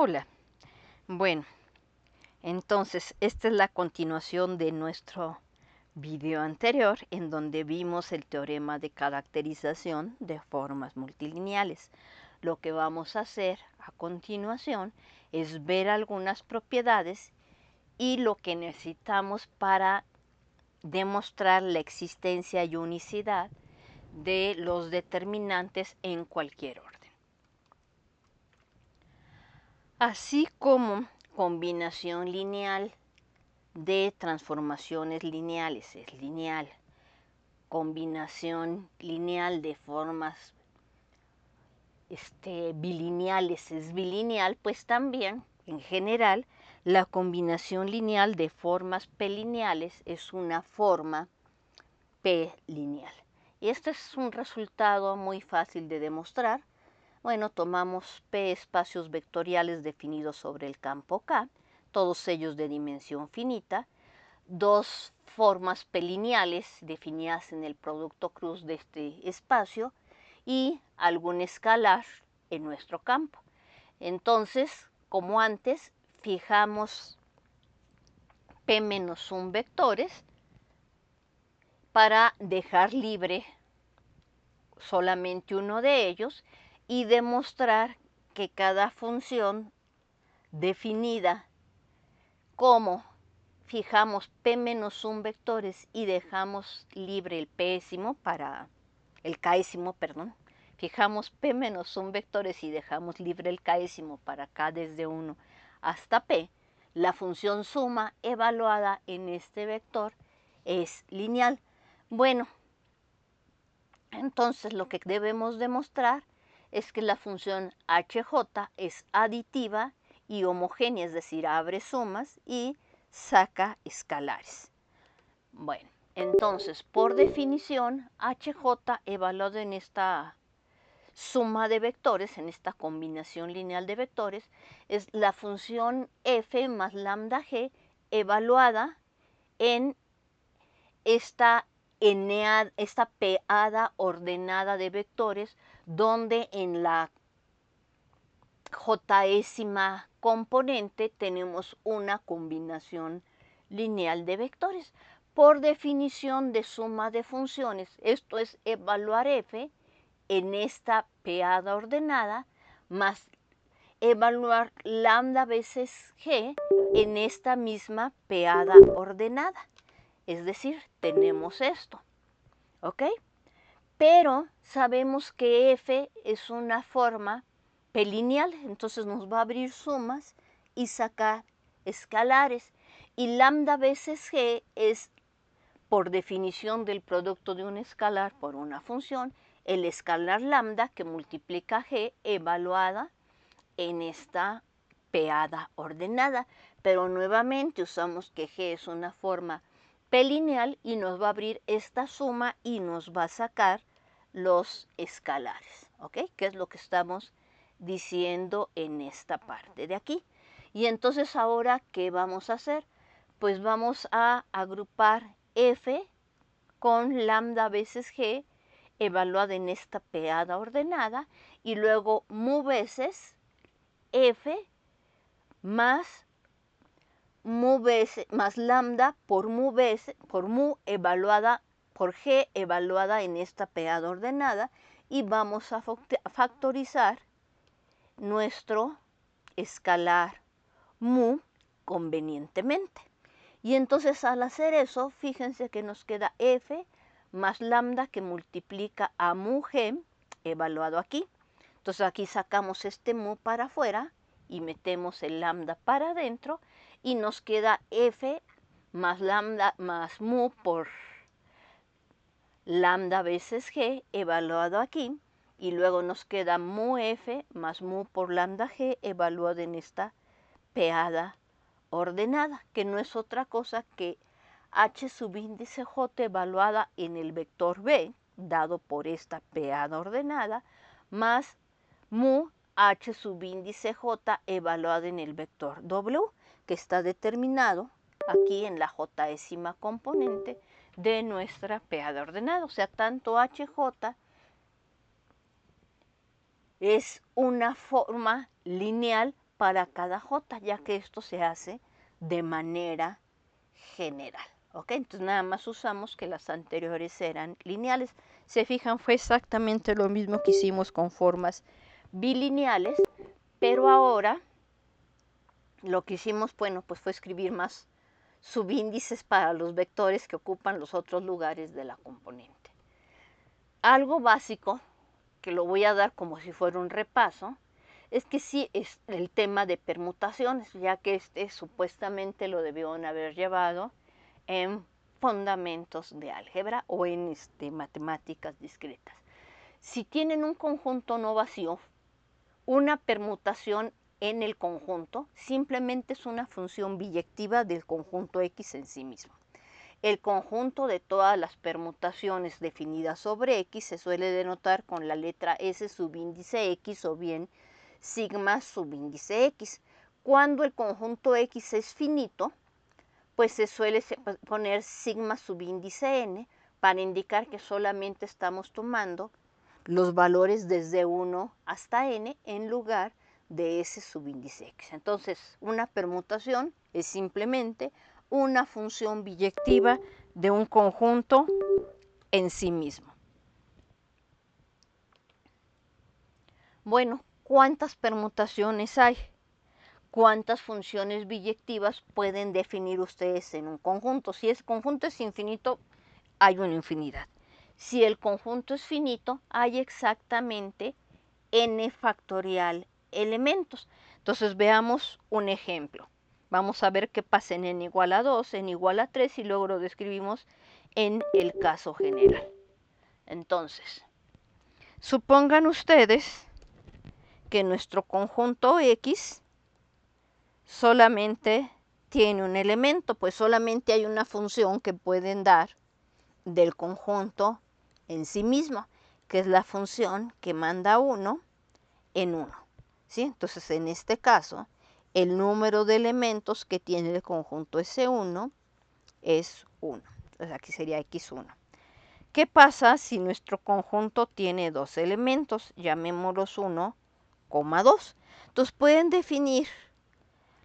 Hola. Bueno, entonces esta es la continuación de nuestro video anterior en donde vimos el teorema de caracterización de formas multilineales. Lo que vamos a hacer a continuación es ver algunas propiedades y lo que necesitamos para demostrar la existencia y unicidad de los determinantes en cualquier orden. Así como combinación lineal de transformaciones lineales es lineal, combinación lineal de formas bilineales es bilineal, pues también, en general, la combinación lineal de formas p-lineales es una forma p-lineal. Y este es un resultado muy fácil de demostrar. Bueno, tomamos p espacios vectoriales definidos sobre el campo K, todos ellos de dimensión finita, dos formas p-lineales definidas en el producto cruz de este espacio y algún escalar en nuestro campo. Entonces, como antes, fijamos p-1 vectores para dejar libre solamente uno de ellos y demostrar que cada función definida como fijamos p-1 vectores y dejamos libre el p-ésimo para el k-ésimo, perdón. Fijamos p-1 vectores y dejamos libre el k-ésimo para k desde 1 hasta p. La función suma evaluada en este vector es lineal. Bueno, entonces lo que debemos demostrar es que la función hj es aditiva y homogénea, es decir, abre sumas y saca escalares. Bueno, entonces, por definición, hj evaluado en esta suma de vectores, en esta combinación lineal de vectores, es la función f más lambda g evaluada en esta p-ada ordenada de vectores, donde en la j-ésima componente tenemos una combinación lineal de vectores. Por definición de suma de funciones, esto es evaluar f en esta p-ada ordenada más evaluar lambda veces g en esta misma p-ada ordenada. Es decir, tenemos esto, ¿ok? Pero sabemos que f es una forma p-lineal, entonces nos va a abrir sumas y sacar escalares. Y lambda veces g es, por definición del producto de un escalar por una función, el escalar lambda que multiplica g evaluada en esta p-ada ordenada. Pero nuevamente usamos que g es una forma p-lineal y nos va a abrir esta suma y nos va a sacar los escalares, ¿ok? Que es lo que estamos diciendo en esta parte de aquí. Y entonces ahora, ¿qué vamos a hacer? Pues vamos a agrupar f con lambda veces g evaluada en esta p-ada ordenada y luego mu veces f más lambda por mu evaluada por g evaluada en esta p-ada ordenada y vamos a factorizar nuestro escalar mu convenientemente. Y entonces al hacer eso, fíjense que nos queda f más lambda que multiplica a mu g evaluado aquí. Entonces aquí sacamos este mu para afuera y metemos el lambda para adentro y nos queda f más lambda más mu por lambda veces g evaluado aquí y luego nos queda mu f más mu por lambda g evaluado en esta p-ada ordenada, que no es otra cosa que h subíndice j evaluada en el vector b, dado por esta p-ada ordenada, más mu h subíndice j evaluado en el vector w, que está determinado aquí en la j-ésima componente de nuestra p-ada ordenada. O sea, tanto hj es una forma lineal para cada j, ya que esto se hace de manera general. ¿Ok? Entonces nada más usamos que las anteriores eran lineales. Se fijan, fue exactamente lo mismo que hicimos con formas bilineales, pero ahora lo que hicimos, bueno, pues fue escribir más subíndices para los vectores que ocupan los otros lugares de la componente. Algo básico, que lo voy a dar como si fuera un repaso, es que sí es el tema de permutaciones, ya que este supuestamente lo debieron haber llevado en fundamentos de álgebra o en matemáticas discretas. Si tienen un conjunto no vacío, una permutación en el conjunto simplemente es una función biyectiva del conjunto X en sí mismo. El conjunto de todas las permutaciones definidas sobre X se suele denotar con la letra S subíndice X o bien sigma subíndice X. Cuando el conjunto X es finito, pues se suele poner sigma subíndice N para indicar que solamente estamos tomando los valores desde 1 hasta N en lugar de S subíndice X. Entonces, una permutación es simplemente una función biyectiva de un conjunto en sí mismo. Bueno, ¿cuántas permutaciones hay? ¿Cuántas funciones biyectivas pueden definir ustedes en un conjunto? Si el conjunto es infinito, hay una infinidad. Si el conjunto es finito, hay exactamente n factorial elementos. Entonces veamos un ejemplo. Vamos a ver qué pasa en n igual a 2, n igual a 3 y luego lo describimos en el caso general. Entonces, supongan ustedes que nuestro conjunto X solamente tiene un elemento, pues solamente hay una función que pueden dar del conjunto en sí mismo, que es la función que manda 1 en 1. ¿Sí? Entonces, en este caso, el número de elementos que tiene el conjunto S1 es 1. Entonces, aquí sería X1. ¿Qué pasa si nuestro conjunto tiene dos elementos? Llamémoslos 1, 2. Entonces, pueden definir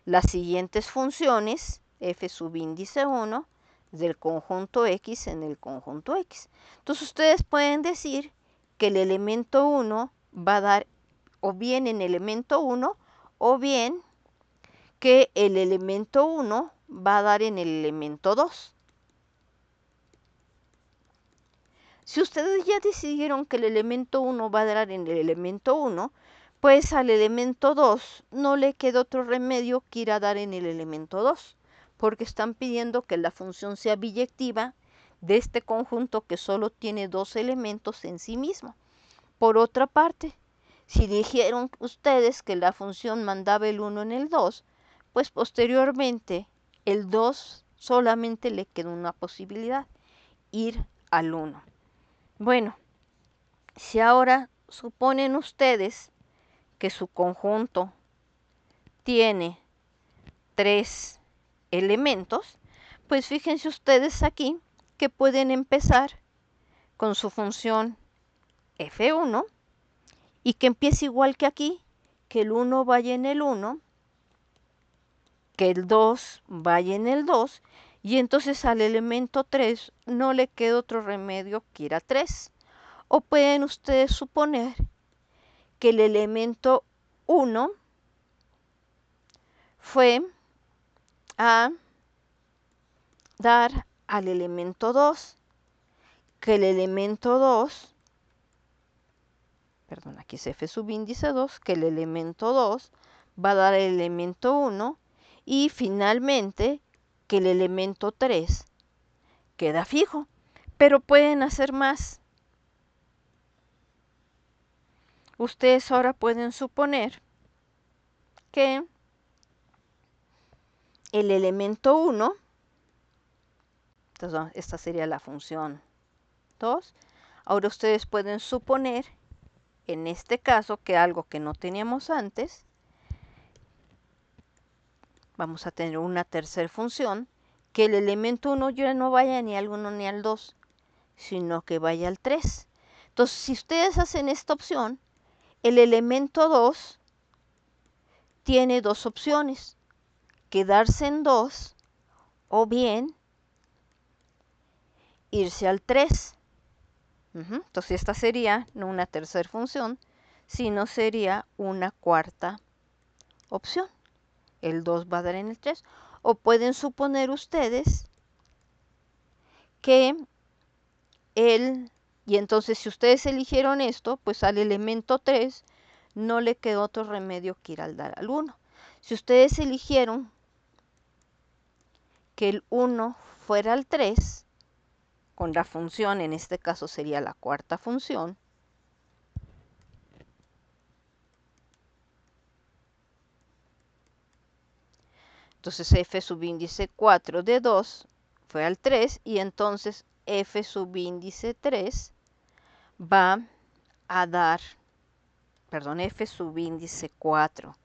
las siguientes funciones, f subíndice 1, del conjunto X en el conjunto X. Entonces, ustedes pueden decir que el elemento 1 va a dar o bien en elemento 1 o bien que el elemento 1 va a dar en el elemento 2. Si ustedes ya decidieron que el elemento 1 va a dar en el elemento 1, pues al elemento 2 no le queda otro remedio que ir a dar en el elemento 2, porque están pidiendo que la función sea biyectiva de este conjunto que solo tiene dos elementos en sí mismo. Por otra parte, si dijeron ustedes que la función mandaba el 1 en el 2, pues posteriormente el 2 solamente le queda una posibilidad, ir al 1. Bueno, si ahora suponen ustedes que su conjunto tiene 3 elementos, pues fíjense ustedes aquí que pueden empezar con su función f1 y que empiece igual que aquí, que el 1 vaya en el 1, que el 2 vaya en el 2, y entonces al elemento 3 no le queda otro remedio que ir a 3. O pueden ustedes suponer que el elemento 1 fue a dar al elemento 2, que el elemento 2, perdón, aquí es f subíndice 2, que el elemento 2 va a dar al elemento 1 y finalmente que el elemento 3 queda fijo, pero pueden hacer más. Ustedes ahora pueden suponer que el elemento 1, entonces esta sería la función 2, ahora ustedes pueden suponer en este caso que algo que no teníamos antes, vamos a tener una tercera función, que el elemento 1 ya no vaya ni al 1 ni al 2, sino que vaya al 3. Entonces, si ustedes hacen esta opción, el elemento 2 tiene dos opciones, quedarse en 2 o bien irse al 3. Entonces esta sería no una tercera función, sino sería una cuarta opción. El 2 va a dar en el 3. O pueden suponer ustedes que y entonces si ustedes eligieron esto, pues al elemento 3 no le quedó otro remedio que ir al dar al 1. Si ustedes eligieron que el 1 fuera al 3, con la función, en este caso sería la cuarta función, entonces f subíndice 4 de 2 fue al 3 y entonces f subíndice 3 va a dar, perdón, f subíndice 4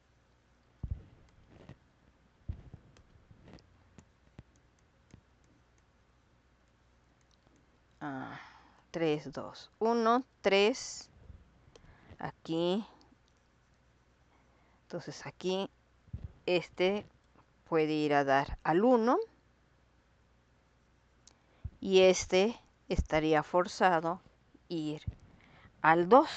3, 2, 1, 3, aquí, entonces aquí este puede ir a dar al 1 y este estaría forzado a ir al 2.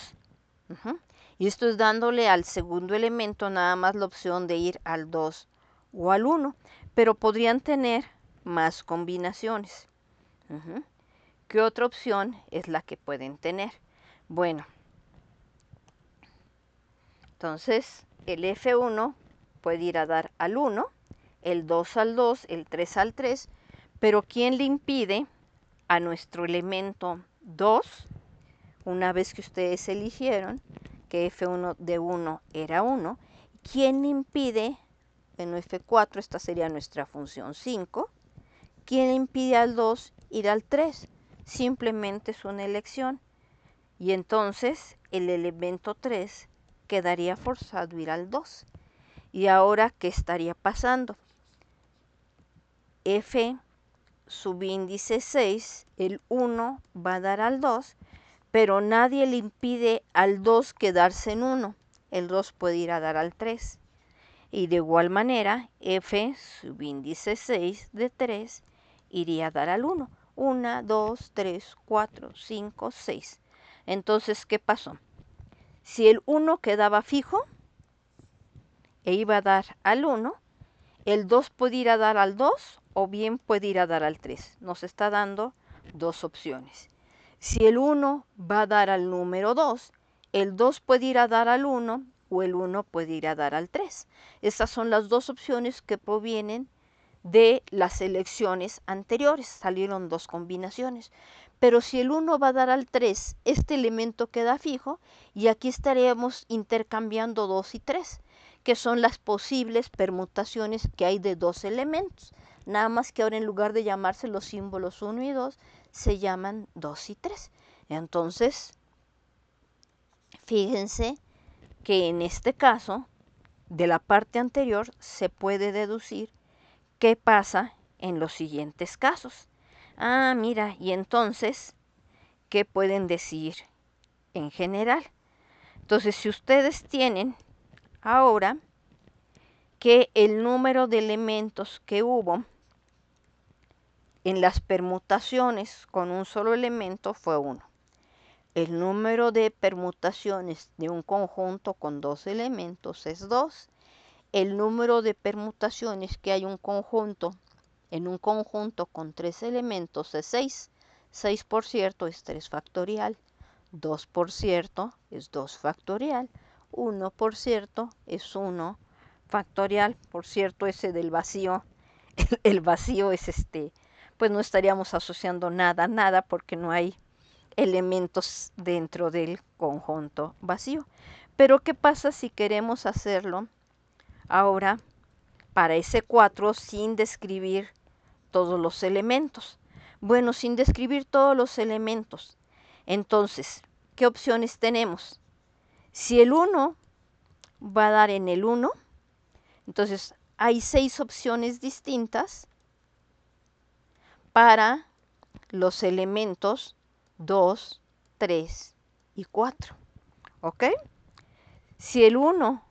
Y esto es dándole al segundo elemento nada más la opción de ir al 2 o al 1, pero podrían tener más combinaciones. ¿Qué otra opción es la que pueden tener? Bueno, entonces el F1 puede ir a dar al 1, el 2 al 2, el 3 al 3, pero ¿quién le impide a nuestro elemento 2, una vez que ustedes eligieron que F1 de 1 era 1, ¿quién impide en F4, esta sería nuestra función 5, quién impide al 2 ir al 3? Simplemente es una elección. Y entonces el elemento 3 quedaría forzado a ir al 2. Y ahora, ¿qué estaría pasando? F subíndice 6, el 1 va a dar al 2, pero nadie le impide al 2 quedarse en 1. El 2 puede ir a dar al 3. Y de igual manera, f subíndice 6 de 3 iría a dar al 1. 1, 2, 3, 4, 5, 6. Entonces, ¿qué pasó? Si el 1 quedaba fijo e iba a dar al 1, el 2 puede ir a dar al 2 o bien puede ir a dar al 3. Nos está dando dos opciones. Si el 1 va a dar al número 2, el 2 puede ir a dar al 1 o el 1 puede ir a dar al 3. Estas son las dos opciones que provienen de las elecciones anteriores. Salieron dos combinaciones. Pero si el 1 va a dar al 3, este elemento queda fijo y aquí estaríamos intercambiando 2 y 3, que son las posibles permutaciones que hay de dos elementos. Nada más que ahora en lugar de llamarse los símbolos 1 y 2, se llaman 2 y 3. Entonces, fíjense que en este caso, de la parte anterior, se puede deducir qué pasa en los siguientes casos. Mira, y entonces, ¿qué pueden decir en general? Entonces, si ustedes tienen ahora que el número de elementos que hubo en las permutaciones con un solo elemento fue 1. El número de permutaciones de un conjunto con dos elementos es 2. El número de permutaciones que hay en un conjunto con tres elementos es 6. 6 por cierto es 3 factorial. 2 por cierto es 2 factorial. 1 por cierto es 1 factorial. Por cierto, ese del vacío, el vacío es pues no estaríamos asociando nada a nada porque no hay elementos dentro del conjunto vacío. Pero ¿qué pasa si queremos hacerlo ahora para ese 4 sin describir todos los elementos? Bueno, sin describir todos los elementos, entonces, ¿qué opciones tenemos? Si el 1 va a dar en el 1, entonces hay 6 opciones distintas para los elementos 2, 3 y 4. ¿Ok? Si el 1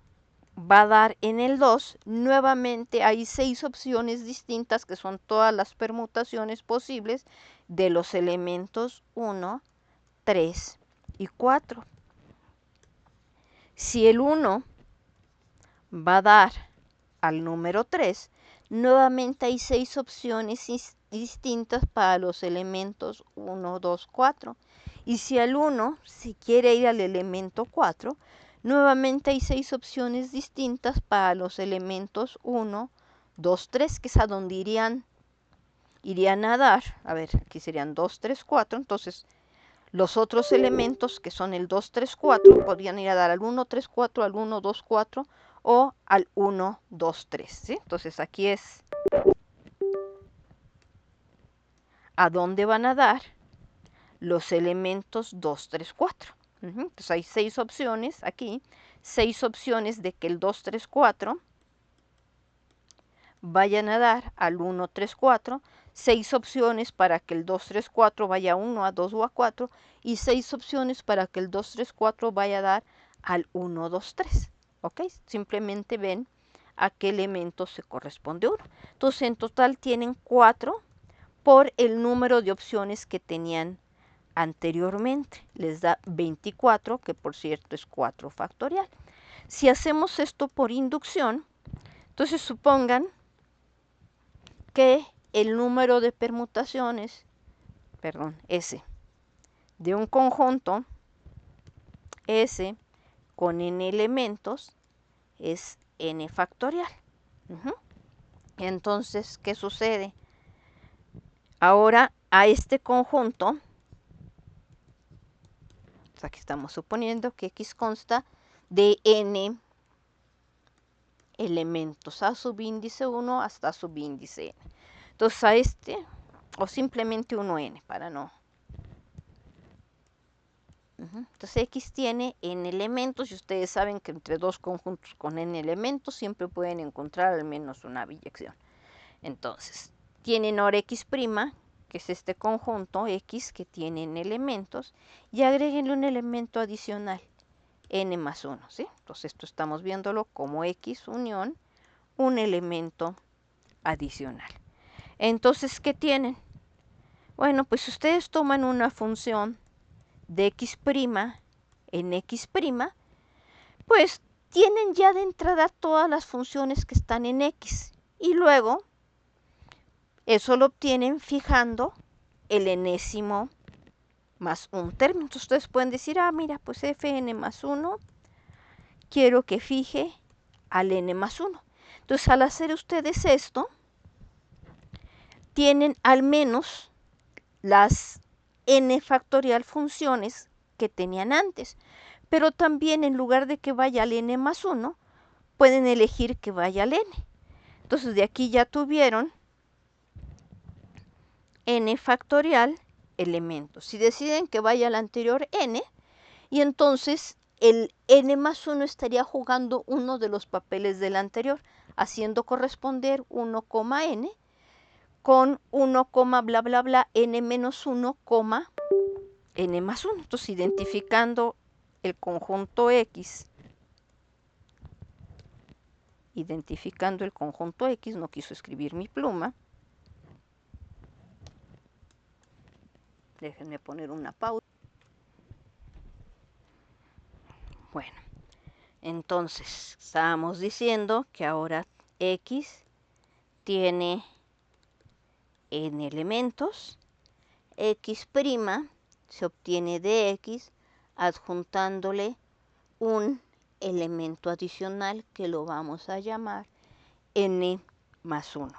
va a dar en el 2. Nuevamente hay 6 opciones distintas que son todas las permutaciones posibles de los elementos 1, 3 y 4. Si el 1 va a dar al número 3, nuevamente hay 6 opciones distintas para los elementos 1, 2, 4. Y si el 1 si quiere ir al elemento 4, nuevamente hay 6 opciones distintas para los elementos 1, 2, 3, que es a donde irían a dar. A ver, aquí serían 2, 3, 4. Entonces, los otros elementos, que son el 2, 3, 4, podrían ir a dar al 1, 3, 4, al 1, 2, 4 o al 1, 2, 3. ¿Sí? Entonces, aquí es a dónde van a dar los elementos 2, 3, 4. Entonces, hay 6 opciones aquí, 6 opciones de que el 2, 3, 4 vayan a dar al 1, 3, 4, 6 opciones para que el 2, 3, 4 vaya a 1, a 2 o a 4 y 6 opciones para que el 2, 3, 4 vaya a dar al 1, 2, 3. ¿Ok? Simplemente ven a qué elemento se corresponde uno. Entonces en total tienen 4 por el número de opciones que tenían anteriormente. Les da 24, que por cierto es 4 factorial. Si hacemos esto por inducción, entonces supongan que el número de permutaciones, S, de un conjunto S con n elementos es n factorial. Entonces, ¿qué sucede? Ahora a este conjunto, aquí estamos suponiendo que X consta de n elementos, a subíndice 1 hasta subíndice n. Entonces a este, o simplemente 1n para no. Entonces X tiene n elementos y ustedes saben que entre dos conjuntos con n elementos siempre pueden encontrar al menos una biyección. Entonces, tienen ahora X', que es este conjunto X que tiene n elementos, y agréguenle un elemento adicional, n más 1, ¿sí? Entonces esto estamos viéndolo como X unión un elemento adicional. Entonces, ¿qué tienen? Bueno, pues ustedes toman una función de X' en X', pues tienen ya de entrada todas las funciones que están en X. Y luego, eso lo obtienen fijando el enésimo más un término. Entonces ustedes pueden decir, mira, pues Fn más 1, quiero que fije al n más 1. Entonces, al hacer ustedes esto, tienen al menos las n factorial funciones que tenían antes. Pero también en lugar de que vaya al n más 1, pueden elegir que vaya al n. Entonces de aquí ya tuvieron n factorial elementos. Si deciden que vaya al anterior n, y entonces el n más 1 estaría jugando uno de los papeles del anterior, haciendo corresponder 1, n con 1, bla, bla, bla, n menos 1, n más 1. Entonces, identificando el conjunto X, no quiso escribir mi pluma. Déjenme poner una pausa. Bueno, entonces, estábamos diciendo que ahora X tiene n elementos. X' se obtiene de X adjuntándole un elemento adicional que lo vamos a llamar n más 1.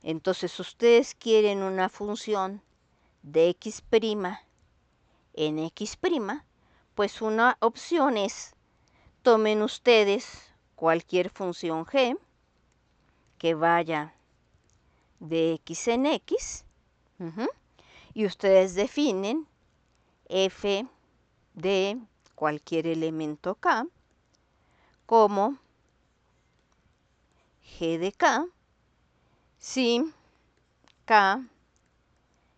Entonces, ustedes quieren una función de X' en X', pues una opción es, tomen ustedes cualquier función g que vaya de X en X, y ustedes definen f de cualquier elemento k como g de k si k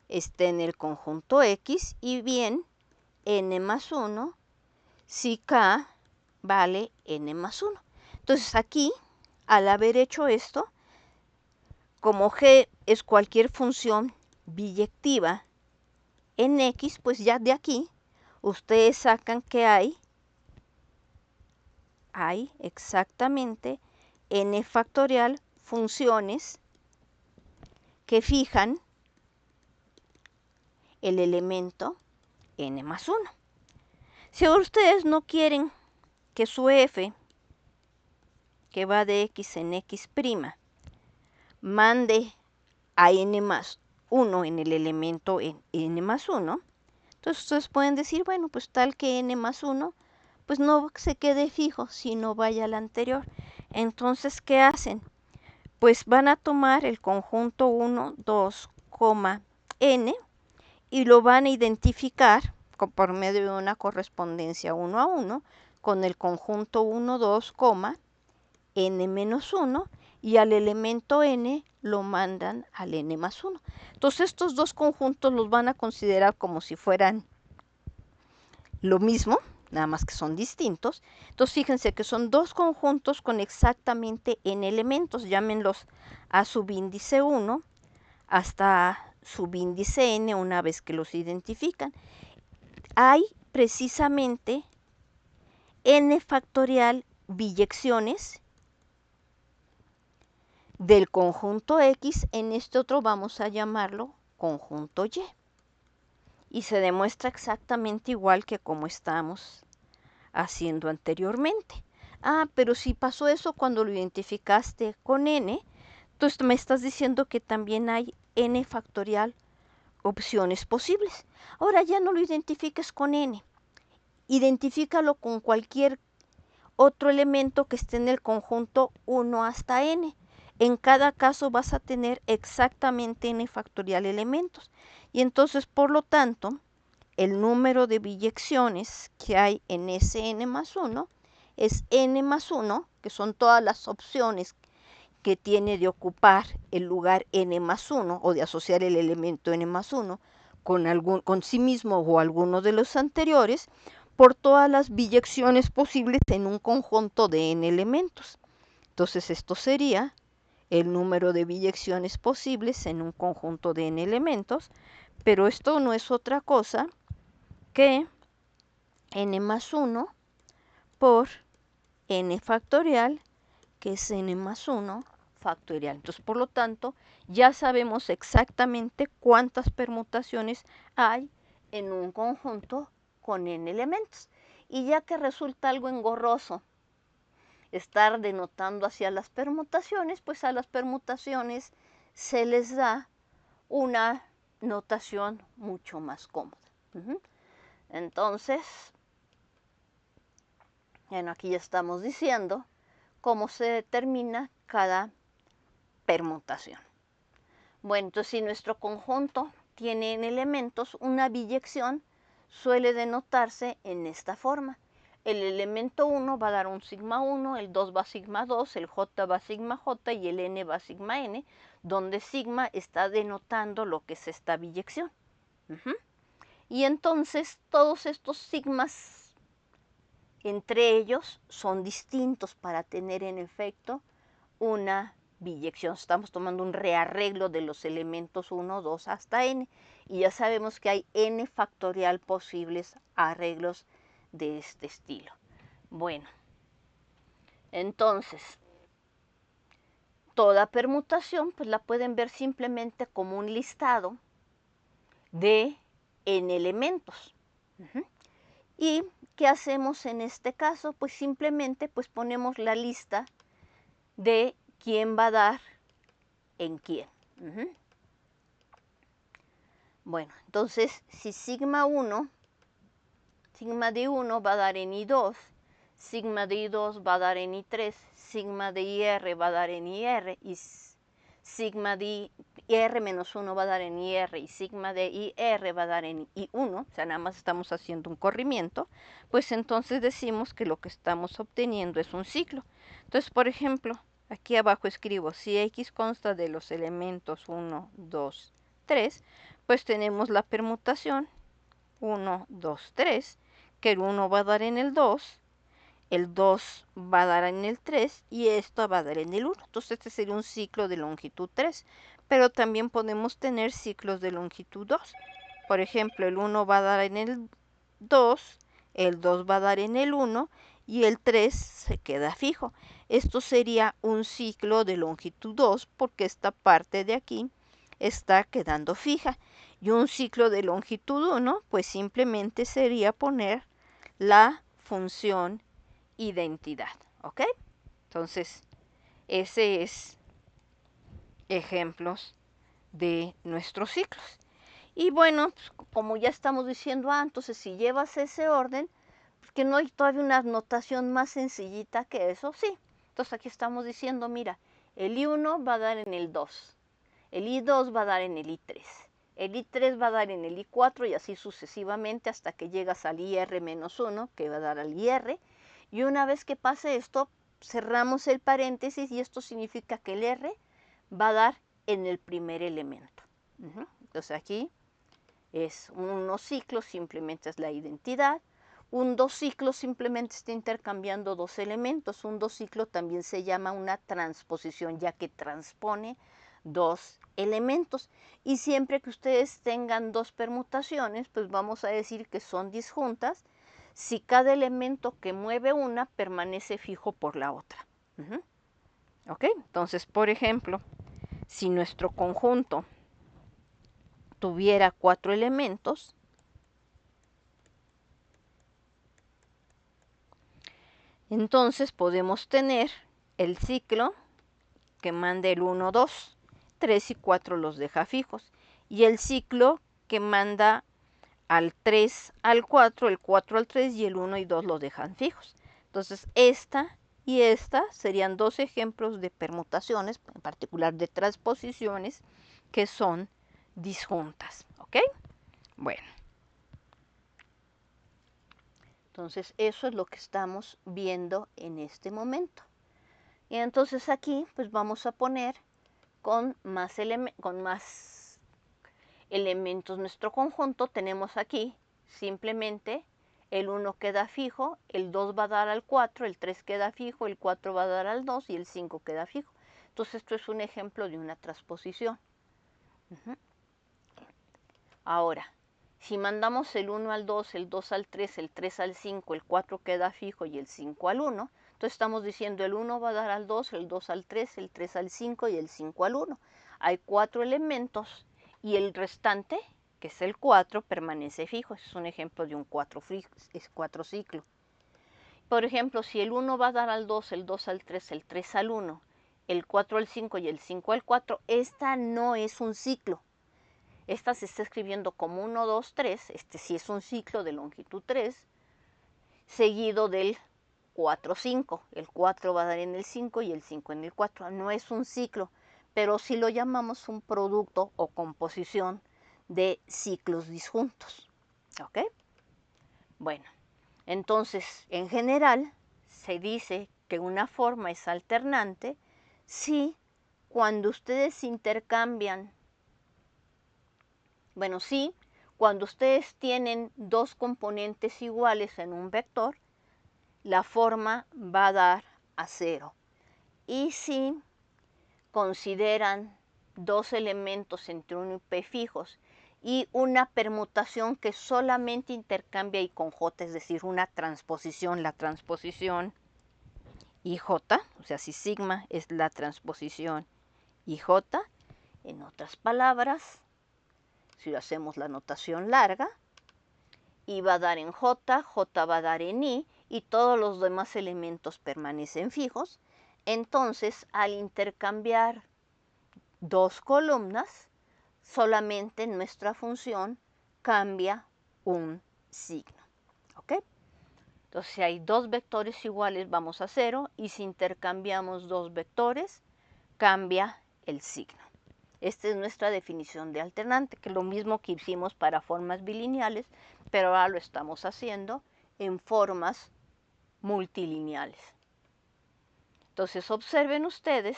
está en el conjunto X y bien n más 1 si k vale n más 1. Entonces aquí, al haber hecho esto, como G es cualquier función biyectiva en X, pues ya de aquí ustedes sacan que hay exactamente n factorial funciones que fijan el elemento n más 1. Si ustedes no quieren que su f, que va de x en x', mande a n más 1 en el elemento n más 1, entonces ustedes pueden decir, bueno, pues tal que n más 1, pues no se quede fijo, sino vaya al anterior. Entonces, ¿qué hacen? Pues van a tomar el conjunto 1, 2, n y lo van a identificar por medio de una correspondencia 1 a 1 con el conjunto 1, 2, n menos 1, y al elemento n lo mandan al n más 1. Entonces estos dos conjuntos los van a considerar como si fueran lo mismo, nada más que son distintos. Entonces fíjense que son dos conjuntos con exactamente n elementos, llámenlos a subíndice 1 hasta subíndice n una vez que los identifican. Hay precisamente n factorial biyecciones del conjunto X, en este otro vamos a llamarlo conjunto Y. Y se demuestra exactamente igual que como estamos haciendo anteriormente. Ah, pero si pasó eso cuando lo identificaste con n, entonces me estás diciendo que también hay n factorial opciones posibles. Ahora ya no lo identifiques con n, identifícalo con cualquier otro elemento que esté en el conjunto 1 hasta n. En cada caso vas a tener exactamente n factorial elementos. Y entonces, por lo tanto, el número de biyecciones que hay en ese n más 1 es n más 1, que son todas las opciones que tiene de ocupar el lugar n más 1 o de asociar el elemento n más 1 con sí mismo o alguno de los anteriores, por todas las biyecciones posibles en un conjunto de n elementos. Entonces esto sería el número de biyecciones posibles en un conjunto de n elementos, pero esto no es otra cosa que n más 1 por n factorial, que es n más 1 factorial. Entonces, por lo tanto, ya sabemos exactamente cuántas permutaciones hay en un conjunto con n elementos. Y ya que resulta algo engorroso estar denotando hacia las permutaciones, pues a las permutaciones se les da una notación mucho más cómoda. Entonces, bueno, aquí ya estamos diciendo cómo se determina cada permutación. Bueno, entonces si nuestro conjunto tiene en elementos, una biyección suele denotarse en esta forma. El elemento 1 va a dar un sigma 1, el 2 va a sigma 2, el j va a sigma j y el n va a sigma n, donde sigma está denotando lo que es esta biyección. Y entonces todos estos sigmas entre ellos son distintos para tener en efecto una biyección. Estamos tomando un rearreglo de los elementos 1, 2 hasta n, y ya sabemos que hay n factorial posibles arreglos de este estilo. Bueno, entonces, toda permutación pues la pueden ver simplemente como un listado de n elementos. ¿Y qué hacemos en este caso? Pues simplemente pues ponemos la lista de quién va a dar en quién. Bueno, entonces si sigma 1, sigma de 1 va a dar en I2, sigma de I2 va a dar en I3, sigma de IR va a dar en IR, y sigma de IR menos 1 va a dar en IR, y sigma de IR va a dar en I1, o sea, nada más estamos haciendo un corrimiento, pues entonces decimos que lo que estamos obteniendo es un ciclo. Entonces, por ejemplo, aquí abajo escribo, si X consta de los elementos 1, 2, 3, pues tenemos la permutación 1, 2, 3, que el 1 va a dar en el 2, el 2 va a dar en el 3 y esto va a dar en el 1. Entonces este sería un ciclo de longitud 3, pero también podemos tener ciclos de longitud 2. Por ejemplo, el 1 va a dar en el 2, el 2 va a dar en el 1 y el 3 se queda fijo. Esto sería un ciclo de longitud 2 porque esta parte de aquí está quedando fija. Y un ciclo de longitud 1, pues simplemente sería poner la función identidad, ¿ok? Entonces, ese es ejemplos de nuestros ciclos. Y bueno, pues, como ya estamos diciendo entonces si llevas ese orden, pues que no hay todavía una notación más sencillita que eso, sí. Entonces aquí estamos diciendo, mira, el I1 va a dar en el 2, el I2 va a dar en el I3, el I3 va a dar en el I4 y así sucesivamente hasta que llegas al IR-1, que va a dar al IR. Y una vez que pase esto, cerramos el paréntesis y esto significa que el R va a dar en el primer elemento. Entonces aquí es unos ciclos, simplemente es la identidad. Un dos ciclo simplemente está intercambiando dos elementos. Un dos ciclo también se llama una transposición, ya que transpone dos elementos. Y siempre que ustedes tengan dos permutaciones, pues vamos a decir que son disjuntas si cada elemento que mueve una permanece fijo por la otra. ¿Ok? Entonces, por ejemplo, si nuestro conjunto tuviera 4 elementos, entonces podemos tener el ciclo que manda el 1, 2, 3 y 4 los deja fijos. Y el ciclo que manda al 3 al 4, el 4 al 3 y el 1 y 2 los dejan fijos. Entonces esta y esta serían dos ejemplos de permutaciones, en particular de transposiciones, que son disjuntas. ¿Ok? Bueno. Entonces eso es lo que estamos viendo en este momento. Y entonces aquí pues vamos a poner con más elementos nuestro conjunto. Tenemos aquí simplemente el 1 queda fijo, el 2 va a dar al 4, el 3 queda fijo, el 4 va a dar al 2 y el 5 queda fijo. Entonces esto es un ejemplo de una transposición. Ahora, si mandamos el 1 al 2, el 2 al 3, el 3 al 5, el 4 queda fijo y el 5 al 1, entonces estamos diciendo el 1 va a dar al 2, el 2 al 3, el 3 al 5 y el 5 al 1. Hay 4 elementos y el restante, que es el 4, permanece fijo. Ese es un ejemplo de un 4 ciclo. Por ejemplo, si el 1 va a dar al 2, el 2 al 3, el 3 al 1, el 4 al 5 y el 5 al 4, esta no es un ciclo. Esta se está escribiendo como 1, 2, 3, este sí es un ciclo de longitud 3, seguido del 4, 5. El 4 va a dar en el 5 y el 5 en el 4. No es un ciclo, pero sí lo llamamos un producto o composición de ciclos disjuntos. ¿Ok? Bueno, entonces, en general, se dice que una forma es alternante si cuando ustedes intercambian bueno, sí, cuando ustedes tienen dos componentes iguales en un vector, la forma va a dar a 0. Y si consideran dos elementos entre 1 y p fijos y una permutación que solamente intercambia I con J, es decir, una transposición, la transposición IJ, o sea, si sigma es la transposición IJ, en otras palabras, si hacemos la notación larga, I va a dar en J, J va a dar en I y todos los demás elementos permanecen fijos. Entonces, al intercambiar dos columnas, solamente nuestra función cambia un signo. ¿Ok? Entonces, si hay dos vectores iguales, vamos a 0 y si intercambiamos dos vectores, cambia el signo. Esta es nuestra definición de alternante, que es lo mismo que hicimos para formas bilineales, pero ahora lo estamos haciendo en formas multilineales. Entonces observen ustedes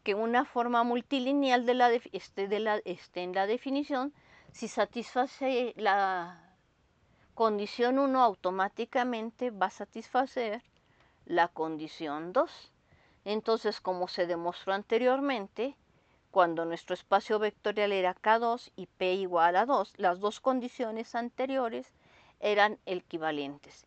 que una forma multilineal en la definición, si satisface la condición 1 automáticamente va a satisfacer la condición 2. Entonces, como se demostró anteriormente, cuando nuestro espacio vectorial era K2 y P igual a 2, las dos condiciones anteriores eran equivalentes.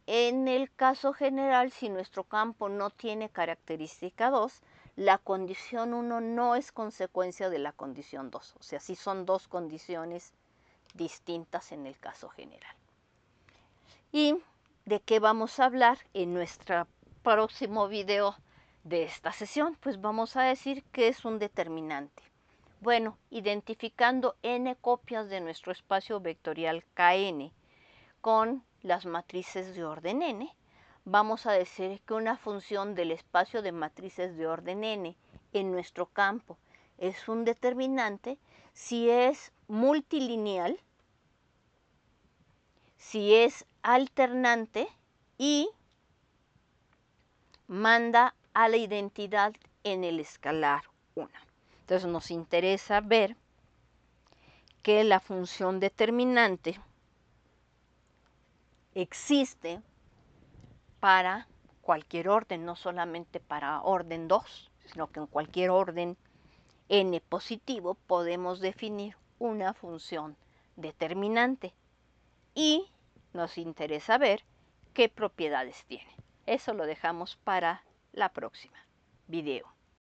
En el caso general, si nuestro campo no tiene característica 2, la condición 1 no es consecuencia de la condición 2. O sea, sí son dos condiciones distintas en el caso general. ¿Y de qué vamos a hablar en nuestro próximo video de esta sesión? Pues vamos a decir que es un determinante. Bueno, identificando n copias de nuestro espacio vectorial Kn con las matrices de orden n, vamos a decir que una función del espacio de matrices de orden n en nuestro campo es un determinante si es multilineal, si es alternante y manda a la identidad en el escalar 1. Entonces nos interesa ver que la función determinante existe para cualquier orden, no solamente para orden 2, sino que en cualquier orden n positivo podemos definir una función determinante y nos interesa ver qué propiedades tiene. Eso lo dejamos para la próxima video.